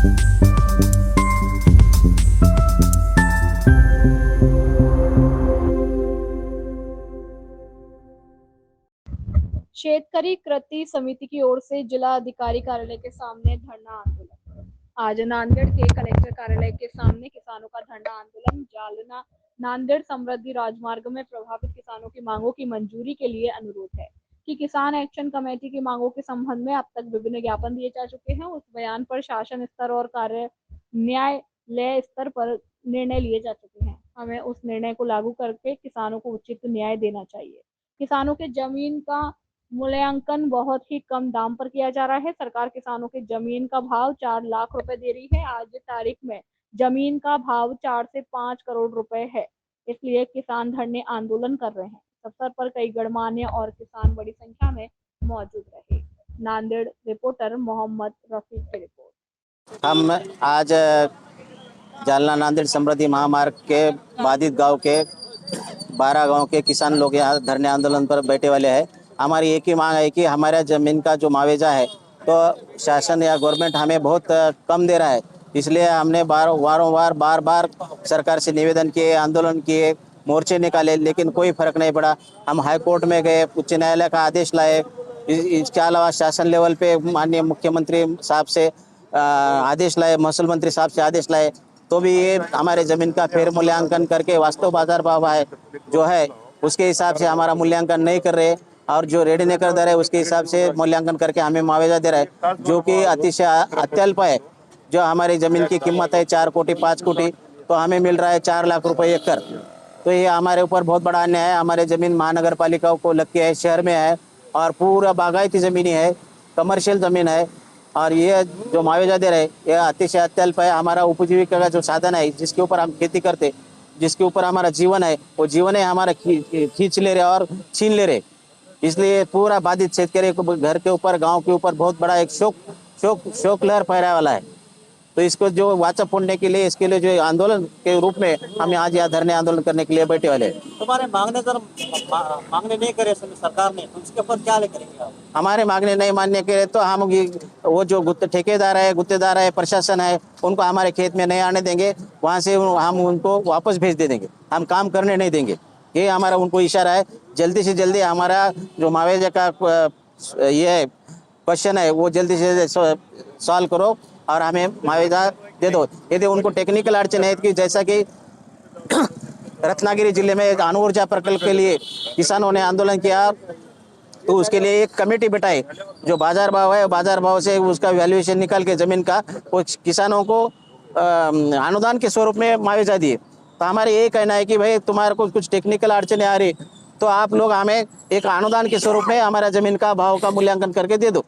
शेतकरी कृति समिति की ओर से जिला अधिकारी कार्यालय के सामने धरना आंदोलन। आज नांदेड़ के कलेक्टर कार्यालय के सामने किसानों का धरना आंदोलन। जालना नांदेड़ समृद्धि राजमार्ग में प्रभावित किसानों की मांगों की मंजूरी के लिए अनुरोध है कि किसान एक्शन कमेटी की मांगों के संबंध में अब तक विभिन्न ज्ञापन दिए जा चुके हैं। उस बयान पर शासन स्तर और कार्य न्यायालय स्तर पर निर्णय लिए जा चुके हैं। हमें उस निर्णय को लागू करके किसानों को उचित न्याय देना चाहिए। किसानों के जमीन का मूल्यांकन बहुत ही कम दाम पर किया जा रहा है। सरकार किसानों के जमीन का भाव 4 लाख रुपए दे रही है। आज तारीख में जमीन का भाव 4 से 5 करोड़ रुपए है। इसलिए किसान धरने आंदोलन कर रहे हैं। इस अवसर पर कई गणमान्य और किसान बड़ी संख्या में मौजूद रहे। नांदेड़ रिपोर्टर मोहम्मद रफीक की रिपोर्ट। हम आज जालना नांदेड़ समृद्धि महामार्ग के बाधित गांव के 12 गांव के किसान लोग यहाँ धरने आंदोलन पर बैठे वाले हैं। हमारी एक ही मांग है कि हमारा जमीन का जो मुआवजा है तो शासन या गवर्नमेंट हमें बहुत कम दे रहा है। इसलिए हमने बार बार सरकार से निवेदन किए, आंदोलन किए, मोर्चे निकाले, लेकिन कोई फर्क नहीं पड़ा। हम हाई कोर्ट में गए, उच्च न्यायालय का आदेश लाए। इसके अलावा शासन लेवल पे माननीय मुख्यमंत्री साहब से आदेश लाए, महसूल मंत्री साहब से आदेश लाए, तो भी ये हमारे जमीन का फेर मूल्यांकन करके वास्तव बाजार भाव है जो है उसके हिसाब से हमारा मूल्यांकन नहीं कर रहे, और जो रेडी नहीं कर दे रहे उसके हिसाब से मूल्यांकन करके हमें मुआवजा दे रहा है, जो कि अतिशय अत्यल्प है। जो हमारी जमीन की कीमत है 4 कोटी 5 कोटी, तो हमें मिल रहा है 4 लाख रुपए एकड़। तो ये हमारे ऊपर बहुत बड़ा अन्याय है। हमारे जमीन महानगर पालिका को लग के है, शहर में है, और पूरा बागायती जमीन है, कमर्शियल जमीन है, और ये जो मुआवजा दे रहे ये अतिशय अत्यल्प है। हमारा उपजीविका का जो साधन है, जिसके ऊपर हम खेती करते, जिसके ऊपर हमारा जीवन है, वो जीवन है हमारा खींच ले रहे और छीन ले रहे। इसलिए पूरा बाधित शेतकरी को घर के ऊपर, गांव के ऊपर बहुत बड़ा एक शोक लहर फहराने वाला है। तो इसको जो वाचा फोड़ने के लिए, इसके लिए जो आंदोलन के रूप में हम आज यहाँ धरने आंदोलन करने के लिए बैठे वाले हैं। तुम्हारे मांगने नहीं करे सरकार ने, तो उसके ऊपर क्या करेंगे आप? हमारे मांगने नहीं मानने के लिए तो हम वो जो ठेकेदार है, प्रशासन है, उनको हमारे खेत में नहीं आने देंगे। वहाँ से हम उनको वापस भेज दे देंगे, हम काम करने नहीं देंगे। ये हमारा उनको इशारा है। जल्दी से जल्दी हमारा जो मुआवजे का ये क्वेश्चन है वो जल्दी से सॉल्व करो और हमें मुआवजा दे दो। यदि उनको टेक्निकल अड़चन है कि जैसा कि रत्नागिरी जिले में अणु ऊर्जा प्रकल्प के लिए किसानों ने आंदोलन किया, तो उसके लिए एक कमेटी बिठाई, जो बाजार भाव है बाजार भाव से उसका वैल्यूएशन निकाल के जमीन का कुछ किसानों को अनुदान के स्वरूप में मुआवजा दिए। तो हमारे ये कहना है कि भाई तुम्हारे को कुछ टेक्निकल अड़चने आ रही तो आप लोग हमें एक अनुदान के स्वरूप में हमारा जमीन का भाव का मूल्यांकन करके दे दो।